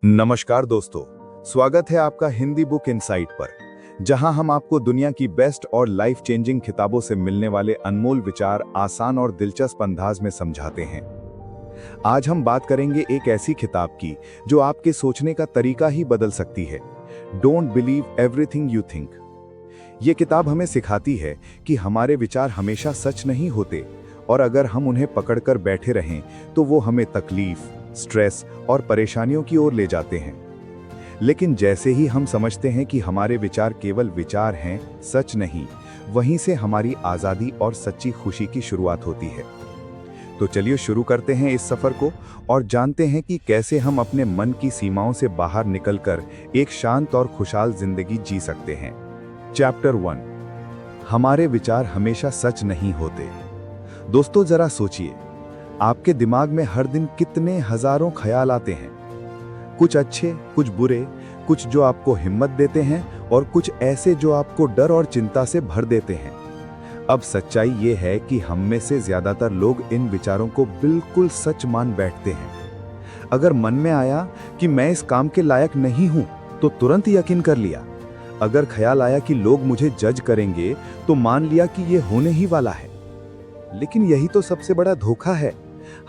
नमस्कार दोस्तों, स्वागत है आपका हिंदी बुक इनसाइट पर, जहां हम आपको दुनिया की बेस्ट और लाइफ चेंजिंग किताबों से मिलने वाले अनमोल विचार आसान और दिलचस्प अंदाज में समझाते हैं। आज हम बात करेंगे एक ऐसी किताब की जो आपके सोचने का तरीका ही बदल सकती है। Don't believe everything you think. ये किताब हमें सिखाती है कि हमारे विचार हमेशा सच नहीं होते, और अगर हम उन्हें पकड़कर बैठे रहें तो वो हमें तकलीफ, स्ट्रेस और परेशानियों की ओर ले जाते हैं। लेकिन जैसे ही हम समझते हैं कि हमारे विचार केवल विचार हैं, सच नहीं, वहीं से हमारी आज़ादी और सच्ची खुशी की शुरुआत होती है। तो चलिए शुरू करते हैं इस सफ़र को और जानते हैं कि कैसे हम अपने मन की सीमाओं से बाहर निकलकर एक शांत और खुशहाल जिंदगी जी सकते हैं। चैप्टर 1, हमारे विचार हमेशा सच नहीं होते। दोस्तों, जरा सोचिए, आपके दिमाग में हर दिन कितने हजारों ख्याल आते हैं। कुछ अच्छे, कुछ बुरे, कुछ जो आपको हिम्मत देते हैं और कुछ ऐसे जो आपको डर और चिंता से भर देते हैं। अब सच्चाई ये है कि हम में से ज्यादातर लोग इन विचारों को बिल्कुल सच मान बैठते हैं। अगर मन में आया कि मैं इस काम के लायक नहीं हूं, तो तुरंत यकीन कर लिया। अगर ख्याल आया कि लोग मुझे जज करेंगे, तो मान लिया कि ये होने ही वाला है। लेकिन यही तो सबसे बड़ा धोखा है।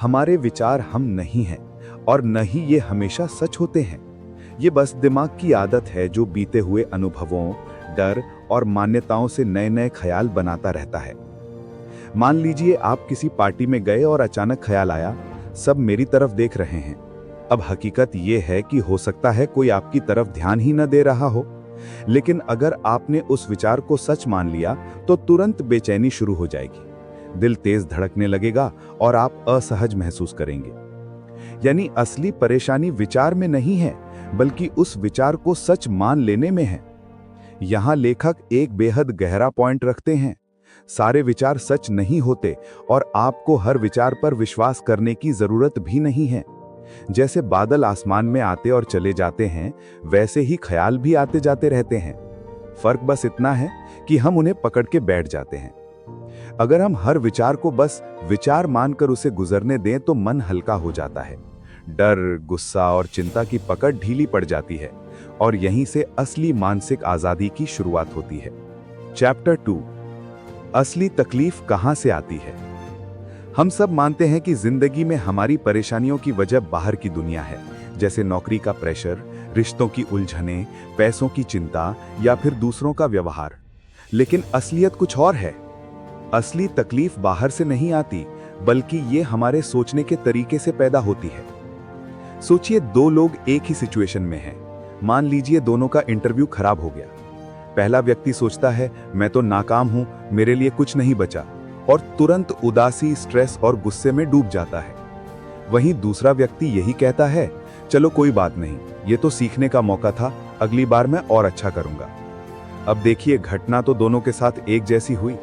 हमारे विचार हम नहीं हैं, और न ही ये हमेशा सच होते हैं। ये बस दिमाग की आदत है जो बीते हुए अनुभवों, डर और मान्यताओं से नए नए ख्याल बनाता रहता है। मान लीजिए आप किसी पार्टी में गए और अचानक ख्याल आया, सब मेरी तरफ देख रहे हैं। अब हकीकत ये है कि हो सकता है कोई आपकी तरफ ध्यान ही न दे रहा हो। लेकिन अगर आपने उस विचार को सच मान लिया, तो तुरंत बेचैनी शुरू हो जाएगी, दिल तेज धड़कने लगेगा और आप असहज महसूस करेंगे। यानी असली परेशानी विचार में नहीं है, बल्कि उस विचार को सच मान लेने में है। यहां लेखक एक बेहद गहरा पॉइंट रखते हैं। सारे विचार सच नहीं होते, और आपको हर विचार पर विश्वास करने की जरूरत भी नहीं है। जैसे बादल आसमान में आते और चले जाते हैं, वैसे ही ख्याल भी आते जाते रहते हैं। फर्क बस इतना है कि हम उन्हें पकड़ के बैठ जाते हैं। अगर हम हर विचार को बस विचार मानकर उसे गुजरने दें, तो मन हल्का हो जाता है। डर, गुस्सा और चिंता की पकड़ ढीली पड़ जाती है, और यहीं से असली मानसिक आजादी की शुरुआत होती है। चैप्टर 2, असली तकलीफ कहां से आती है। हम सब मानते हैं कि जिंदगी में हमारी परेशानियों की वजह बाहर की दुनिया है, जैसे नौकरी का प्रेशर, रिश्तों की उलझनें, पैसों की चिंता या फिर दूसरों का व्यवहार। लेकिन असलियत कुछ और है। असली तकलीफ बाहर से नहीं आती, बल्कि ये हमारे सोचने के तरीके से पैदा होती है। सोचिए, दो लोग एक ही सिचुएशन में हैं। मान लीजिए दोनों का इंटरव्यू खराब हो गया। पहला व्यक्ति सोचता है, मैं तो नाकाम हूं, मेरे लिए कुछ नहीं बचा, और तुरंत उदासी, स्ट्रेस और गुस्से में डूब जाता है। वहीं दूसरा व्यक्ति यही कहता है, चलो कोई बात नहीं, ये तो सीखने का मौका था, अगली बार मैं और अच्छा करूंगा। अब देखिए, घटना तो दोनों के साथ एक जैसी हुई,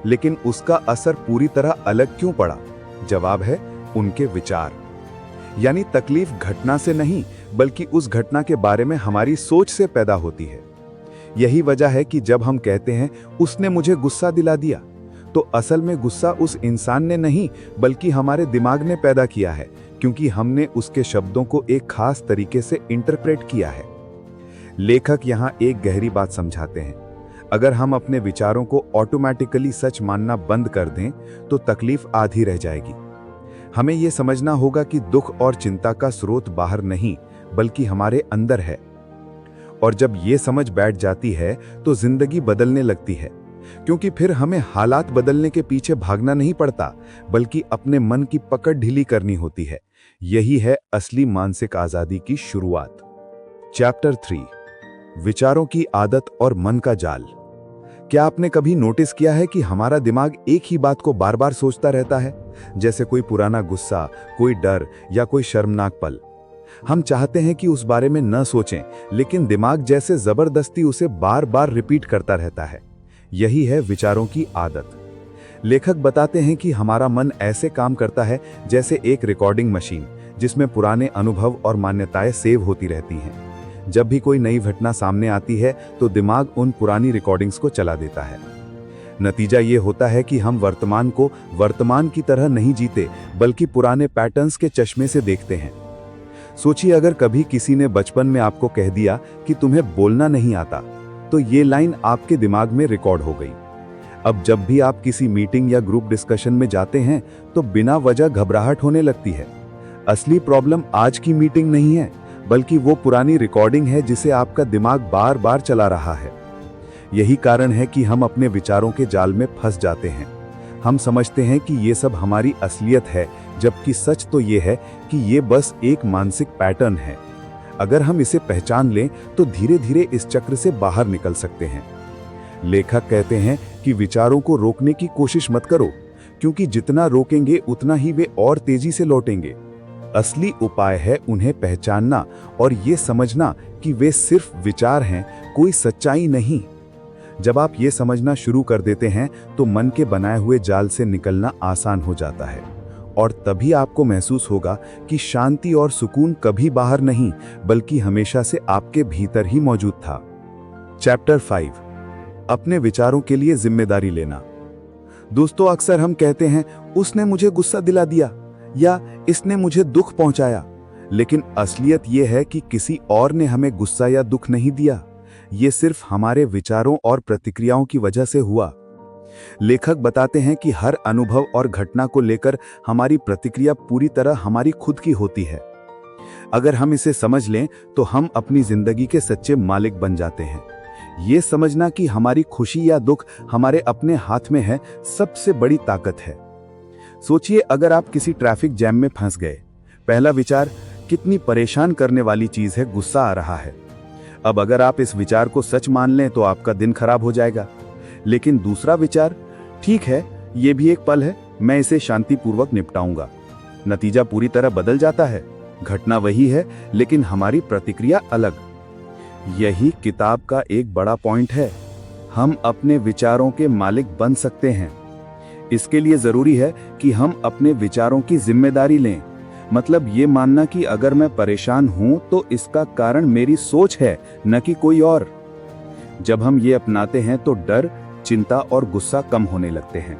लेकिन उसका असर पूरी तरह अलग क्यों पड़ा? जवाब है उनके विचार। यानी तकलीफ घटना से नहीं, बल्कि उस घटना के बारे में हमारी सोच से पैदा होती है। यही वजह है कि जब हम कहते हैं, उसने मुझे गुस्सा दिला दिया, तो असल में गुस्सा उस इंसान ने नहीं, बल्कि हमारे दिमाग ने पैदा किया है, क्योंकि हमने उसके शब्दों को एक खास तरीके से इंटरप्रेट किया है। लेखक यहां एक गहरी बात समझाते हैं। अगर हम अपने विचारों को ऑटोमेटिकली सच मानना बंद कर दें, तो तकलीफ आधी रह जाएगी। हमें यह समझना होगा कि दुख और चिंता का स्रोत बाहर नहीं, बल्कि हमारे अंदर है। और जब ये समझ बैठ जाती है, तो जिंदगी बदलने लगती है, क्योंकि फिर हमें हालात बदलने के पीछे भागना नहीं पड़ता, बल्कि अपने मन की पकड़ ढीली करनी होती है। यही है असली मानसिक आजादी की शुरुआत। चैप्टर 3, विचारों की आदत और मन का जाल। क्या आपने कभी नोटिस किया है कि हमारा दिमाग एक ही बात को बार बार सोचता रहता है, जैसे कोई पुराना गुस्सा, कोई डर या कोई शर्मनाक पल। हम चाहते हैं कि उस बारे में न सोचें, लेकिन दिमाग जैसे जबरदस्ती उसे बार बार रिपीट करता रहता है। यही है विचारों की आदत। लेखक बताते हैं कि हमारा मन ऐसे काम करता है जैसे एक रिकॉर्डिंग मशीन, जिसमें पुराने अनुभव और मान्यताएं सेव होती रहती हैं। जब भी कोई नई घटना सामने आती है, तो दिमाग उन पुरानी रिकॉर्डिंग्स को चला देता है। नतीजा ये होता है कि हम वर्तमान को वर्तमान की तरह नहीं जीते, बल्कि पुराने पैटर्न्स के चश्मे से देखते हैं। सोचिए अगर कभी किसी ने बचपन में आपको कह दिया कि तुम्हें बोलना नहीं आता, तो ये लाइन आपके दिमाग में रिकॉर्ड हो गई। अब जब भी आप किसी मीटिंग या ग्रुप डिस्कशन में जाते हैं तो बिना वजह घबराहट होने लगती है। असली प्रॉब्लम आज की मीटिंग नहीं है, बल्कि वो पुरानी रिकॉर्डिंग है जिसे आपका दिमाग बार बार चला रहा है। यही कारण है कि हम अपने विचारों के जाल में फंस जाते हैं। हम समझते हैं कि ये सब हमारी असलियत है, जबकि सच तो ये है कि ये बस एक मानसिक पैटर्न है। अगर हम इसे पहचान लें तो धीरे धीरे इस चक्र से बाहर निकल सकते हैं। लेखक कहते हैं कि विचारों को रोकने की कोशिश मत करो, क्योंकि जितना रोकेंगे उतना ही वे और तेजी से लौटेंगे। असली उपाय है उन्हें पहचानना और ये समझना कि वे सिर्फ विचार हैं, कोई सच्चाई नहीं। जब आप ये समझना शुरू कर देते हैं तो मन के बनाए हुए जाल से निकलना आसान हो जाता है, और तभी आपको महसूस होगा कि शांति और सुकून कभी बाहर नहीं, बल्कि हमेशा से आपके भीतर ही मौजूद था। चैप्टर 5, अपने विचारों के लिए जिम्मेदारी लेना। दोस्तों, अक्सर हम कहते हैं उसने मुझे गुस्सा दिला दिया या इसने मुझे दुख पहुंचाया, लेकिन असलियत यह है कि किसी और ने हमें गुस्सा या दुख नहीं दिया। ये सिर्फ हमारे विचारों और प्रतिक्रियाओं की वजह से हुआ। लेखक बताते हैं कि हर अनुभव और घटना को लेकर हमारी प्रतिक्रिया पूरी तरह हमारी खुद की होती है। अगर हम इसे समझ लें तो हम अपनी जिंदगी के सच्चे मालिक बन जाते हैं। ये समझना कि हमारी खुशी या दुख हमारे अपने हाथ में है, सबसे बड़ी ताकत है। सोचिए अगर आप किसी ट्रैफिक जैम में फंस गए। पहला विचार, कितनी परेशान करने वाली चीज है, गुस्सा आ रहा है। अब अगर आप इस विचार को सच मान लें तो आपका दिन खराब हो जाएगा। लेकिन दूसरा विचार, ठीक है, ये भी एक पल है, मैं इसे शांतिपूर्वक निपटाऊंगा। नतीजा पूरी तरह बदल जाता है। घटना वही है, लेकिन हमारी प्रतिक्रिया अलग। यही किताब का एक बड़ा पॉइंट है। हम अपने विचारों के मालिक बन सकते हैं। इसके लिए जरूरी है कि हम अपने विचारों की जिम्मेदारी लें। मतलब ये मानना कि अगर मैं परेशान हूं तो इसका कारण मेरी सोच है, न कि कोई और। जब हम ये अपनाते हैं तो डर, चिंता और गुस्सा कम होने लगते हैं।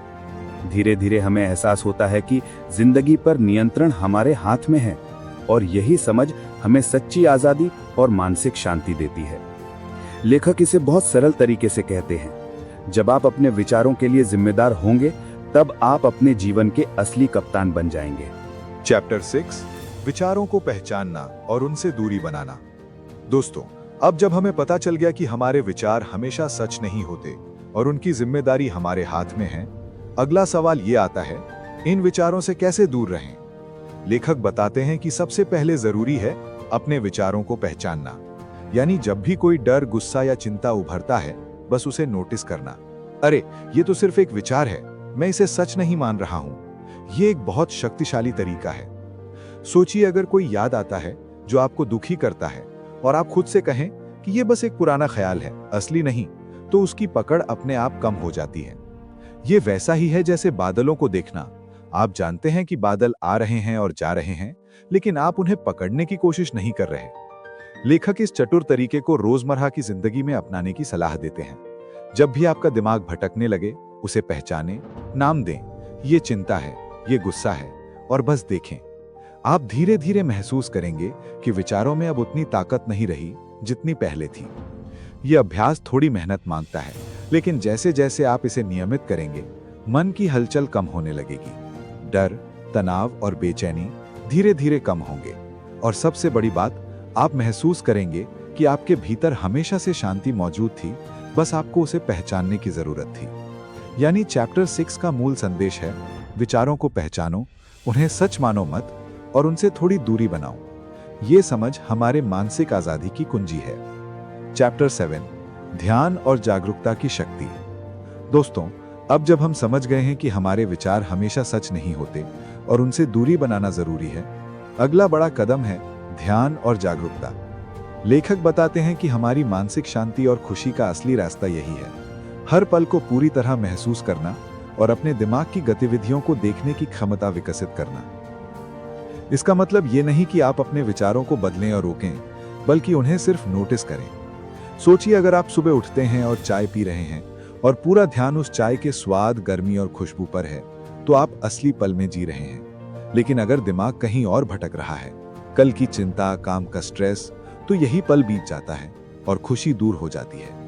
धीरे धीरे हमें एहसास होता है कि जिंदगी पर नियंत्रण हमारे हाथ में है, और यही समझ हमें सच्ची आजादी और मानसिक शांति देती है। लेखक इसे बहुत सरल तरीके से कहते हैं, जब आप अपने विचारों के लिए जिम्मेदार होंगे तब आप अपने जीवन के असली कप्तान बन जाएंगे। चैप्टर 6, विचारों को पहचानना और उनसे दूरी बनाना। दोस्तों, अब जब हमें पता चल गया कि हमारे विचार हमेशा सच नहीं होते और उनकी जिम्मेदारी हमारे हाथ में है, अगला सवाल ये आता है, इन विचारों से कैसे दूर रहें? लेखक बताते हैं कि सबसे पहले जरूरी है अपने विचारों को पहचानना। यानी जब भी कोई डर, गुस्सा या चिंता उभरता है, बस उसे नोटिस करना। अरे, ये तो सिर्फ एक विचार है, मैं इसे सच नहीं मान रहा हूं। ये एक बहुत शक्तिशाली तरीका है। सोचिए अगर कोई याद आता है जो आपको दुखी करता है और आप खुद से कहें कि ये बस एक पुराना ख्याल है, असली नहीं, तो उसकी पकड़ अपने आप कम हो जाती है। ये वैसा ही है जैसे बादलों को देखना। आप जानते हैं कि बादल आ रहे हैं और जा रहे हैं, लेकिन आप उन्हें पकड़ने की कोशिश नहीं कर रहे। लेखक इस चतुर तरीके को रोजमर्रा की जिंदगी में अपनाने की सलाह देते हैं। जब भी आपका दिमाग भटकने लगे, उसे पहचानें, नाम दें, ये चिंता है, ये गुस्सा है, और बस देखें। आप धीरे धीरे महसूस करेंगे कि विचारों में अब उतनी ताकत नहीं रही जितनी पहले थी। यह अभ्यास थोड़ी मेहनत मांगता है, लेकिन जैसे जैसे आप इसे नियमित करेंगे, मन की हलचल कम होने लगेगी। डर, तनाव और बेचैनी धीरे धीरे कम होंगे, और सबसे बड़ी बात, आप महसूस करेंगे कि आपके भीतर हमेशा से शांति मौजूद थी, बस आपको उसे पहचानने की जरूरत थी। यानी चैप्टर 6 का मूल संदेश है, विचारों को पहचानो, उन्हें सच मानो मत, और उनसे थोड़ी दूरी बनाओ। ये समझ हमारे मानसिक आजादी की कुंजी है। चैप्टर 7, ध्यान और जागरूकता की शक्ति। दोस्तों, अब जब हम समझ गए हैं कि हमारे विचार हमेशा सच नहीं होते और उनसे दूरी बनाना जरूरी है, अगला बड़ा कदम है ध्यान और जागरूकता। लेखक बताते हैं कि हमारी मानसिक शांति और खुशी का असली रास्ता यही है, हर पल को पूरी तरह महसूस करना और अपने दिमाग की गतिविधियों को देखने की क्षमता विकसित करना। इसका मतलब ये नहीं कि आप अपने विचारों को बदलें और रोकें, बल्कि उन्हें सिर्फ नोटिस करें। सोचिए अगर आप सुबह उठते हैं और चाय पी रहे हैं और पूरा ध्यान उस चाय के स्वाद, गर्मी और खुशबू पर है, तो आप असली पल में जी रहे हैं। लेकिन अगर दिमाग कहीं और भटक रहा है, कल की चिंता, काम का स्ट्रेस, तो यही पल बीत जाता है और खुशी दूर हो जाती है।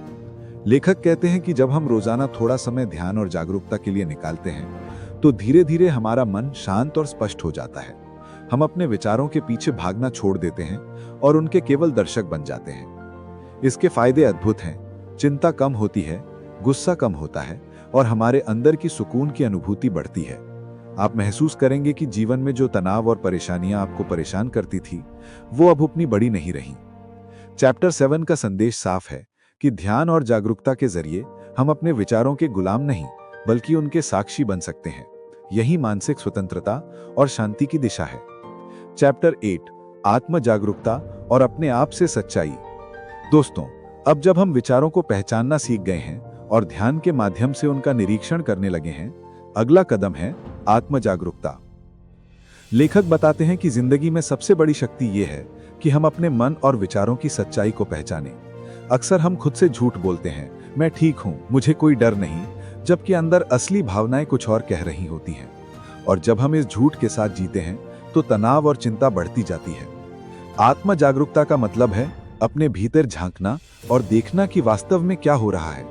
लेखक कहते हैं कि जब हम रोजाना थोड़ा समय ध्यान और जागरूकता के लिए निकालते हैं तो धीरे धीरे हमारा मन शांत और स्पष्ट हो जाता है। हम अपने विचारों के पीछे भागना छोड़ देते हैं और उनके केवल दर्शक बन जाते हैं। इसके फायदे अद्भुत हैं। चिंता कम होती है, गुस्सा कम होता है और हमारे अंदर की सुकून की अनुभूति बढ़ती है। आप महसूस करेंगे कि जीवन में जो तनाव और परेशानियां आपको परेशान करती थी वो अब उतनी बड़ी नहीं रही। चैप्टर 7 का संदेश साफ है कि ध्यान और जागरूकता के जरिए हम अपने विचारों के गुलाम नहीं बल्कि उनके साक्षी बन सकते हैं। यही मानसिक स्वतंत्रता और शांति की दिशा है। चैप्टर 8 आत्म जागरूकता और अपने आप से सच्चाई। दोस्तों, अब जब हम विचारों को पहचानना सीख गए हैं और ध्यान के माध्यम से उनका निरीक्षण करने लगे हैं, अगला कदम है आत्म जागरूकता। लेखक बताते हैं कि जिंदगी में सबसे बड़ी शक्ति यह है कि हम अपने मन और विचारों की सच्चाई को पहचानें। अक्सर हम खुद से झूठ बोलते हैं, मैं ठीक हूं, मुझे कोई डर नहीं, जबकि अंदर असली भावनाएं कुछ और कह रही होती हैं। और जब हम इस झूठ के साथ जीते हैं तो तनाव और चिंता बढ़ती जाती है। आत्म जागरूकता का मतलब है अपने भीतर झांकना और देखना कि वास्तव में क्या हो रहा है।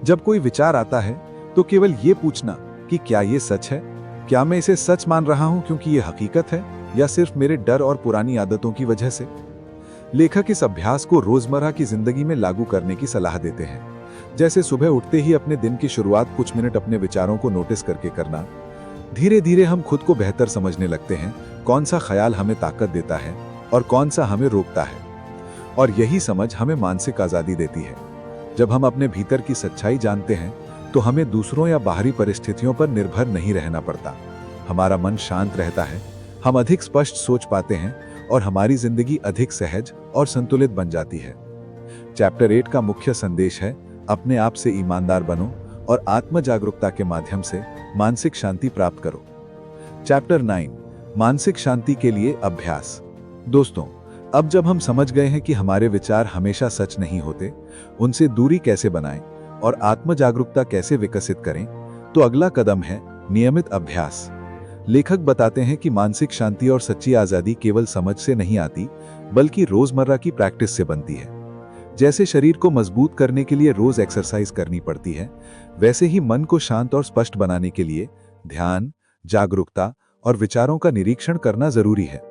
जब कोई विचार आता है तो केवल ये पूछना कि क्या ये सच है, क्या मैं इसे सच मान रहा हूं क्योंकि ये हकीकत है या सिर्फ मेरे डर और पुरानी आदतों की वजह से। लेखक इस अभ्यास को रोजमर्रा की जिंदगी में लागू करने की सलाह देते हैं। जैसे सुबह उठते ही अपने दिन की शुरुआत कुछ मिनट अपने विचारों को नोटिस करके करना। धीरे धीरे हम खुद को बेहतर समझने लगते हैं, कौन सा ख्याल हमें ताकत देता है और कौन सा हमें रोकता है। और यही समझ हमें मानसिक आजादी देती है। जब हम अपने भीतर की सच्चाई जानते हैं तो हमें दूसरों या बाहरी परिस्थितियों पर निर्भर नहीं रहना पड़ता। हमारा मन शांत रहता है, हम अधिक स्पष्ट सोच पाते हैं और हमारी जिंदगी अधिक सहज और संतुलित बन जाती है। चैप्टर 8 का मुख्य संदेश है अपने आप से ईमानदार बनो और आत्म जागरूकता के माध्यम से मानसिक शांति प्राप्त करो। चैप्टर 9 मानसिक शांति के लिए अभ्यास। दोस्तों, अब जब हम समझ गए हैं कि हमारे विचार हमेशा सच नहीं होते, उनसे दूरी कैसे बनाएं और आत्म जागरूकता कैसे विकसित करें, तो अगला कदम है नियमित अभ्यास। लेखक बताते हैं कि मानसिक शांति और सच्ची आजादी केवल समझ से नहीं आती बल्कि रोजमर्रा की प्रैक्टिस से बनती है। जैसे शरीर को मजबूत करने के लिए रोज एक्सरसाइज करनी पड़ती है, वैसे ही मन को शांत और स्पष्ट बनाने के लिए ध्यान, जागरूकता और विचारों का निरीक्षण करना जरूरी है।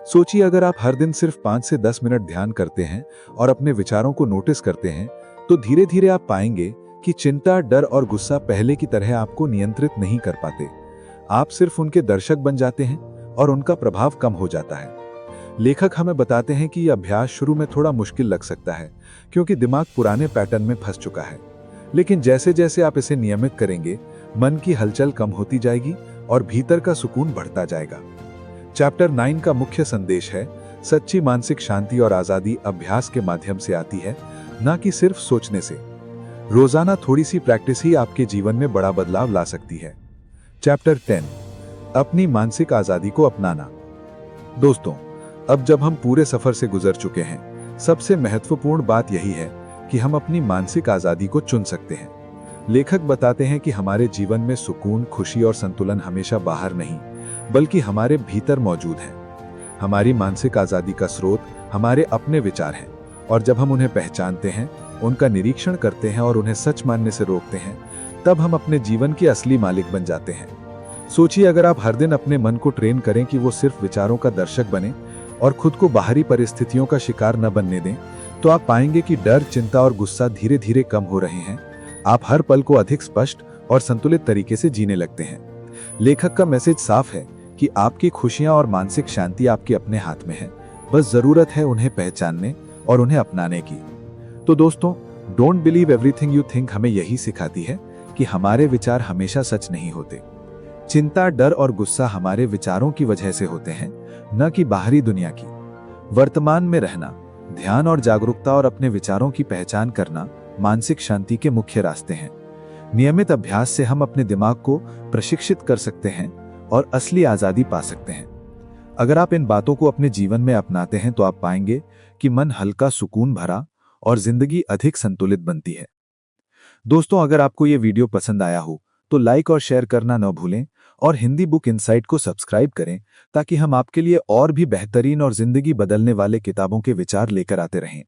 सोचिए, अगर आप हर दिन सिर्फ 5 से 10 मिनट ध्यान करते हैं और अपने विचारों को नोटिस करते हैं, तो धीरे धीरे आप पाएंगे कि चिंता, डर और गुस्सा पहले की तरह आपको नियंत्रित नहीं कर पाते। आप सिर्फ उनके दर्शक बन जाते हैं और उनका प्रभाव कम हो जाता है। लेखक हमें बताते हैं कि यह अभ्यास शुरू में थोड़ा मुश्किल लग सकता है क्योंकि दिमाग पुराने पैटर्न में फंस चुका है, लेकिन जैसे जैसे आप इसे नियमित करेंगे, मन की हलचल कम होती जाएगी और भीतर का सुकून बढ़ता जाएगा। चैप्टर 9 का मुख्य संदेश है सच्ची मानसिक शांति और आजादी अभ्यास के माध्यम से आती है, न कि सिर्फ सोचने से। रोजाना थोड़ी सी प्रैक्टिस ही आपके जीवन में बड़ा बदलाव ला सकती है। चैप्टर 10 अपनी मानसिक आजादी को अपनाना। दोस्तों, अब जब हम पूरे सफर से गुजर चुके हैं, सबसे महत्वपूर्ण बात यही है कि हम अपनी मानसिक आजादी को चुन सकते हैं। लेखक बताते हैं कि हमारे जीवन में सुकून, खुशी और संतुलन हमेशा बाहर नहीं बल्कि हमारे भीतर मौजूद है। हमारी मानसिक आजादी का स्रोत हमारे अपने विचार हैं, और जब हम उन्हें पहचानते हैं, उनका निरीक्षण करते हैं और उन्हें सच मानने से रोकते हैं, तब हम अपने जीवन के असली मालिक बन जाते हैं। सोचिए, अगर आप हर दिन अपने मन को ट्रेन करें कि वो सिर्फ विचारों का दर्शक बने और खुद को बाहरी परिस्थितियों का शिकार न बनने दें, तो आप पाएंगे कि डर, चिंता और गुस्सा धीरे धीरे कम हो रहे हैं। आप हर पल को अधिक स्पष्ट और संतुलित तरीके से जीने लगते हैं। लेखक का मैसेज साफ है कि आपकी खुशियां और मानसिक शांति आपके अपने हाथ में है, बस जरूरत है उन्हें पहचानने और उन्हें अपनाने की। तो दोस्तों, don't believe everything you think हमें यही सिखाती है कि हमारे विचार हमेशा सच नहीं होते। चिंता, डर और गुस्सा हमारे विचारों की वजह से होते हैं, न कि बाहरी दुनिया की। वर्तमान में रहना, ध्यान और जागरूकता और अपने विचारों की पहचान करना मानसिक शांति के मुख्य रास्ते हैं। नियमित अभ्यास से हम अपने दिमाग को प्रशिक्षित कर सकते हैं और असली आजादी पा सकते हैं। अगर आप इन बातों को अपने जीवन में अपनाते हैं तो आप पाएंगे कि मन हल्का, सुकून भरा और जिंदगी अधिक संतुलित बनती है। दोस्तों, अगर आपको ये वीडियो पसंद आया हो तो लाइक और शेयर करना न भूलें और हिंदी बुक इनसाइट को सब्सक्राइब करें ताकि हम आपके लिए और भी बेहतरीन और जिंदगी बदलने वाले किताबों के विचार लेकर आते रहें।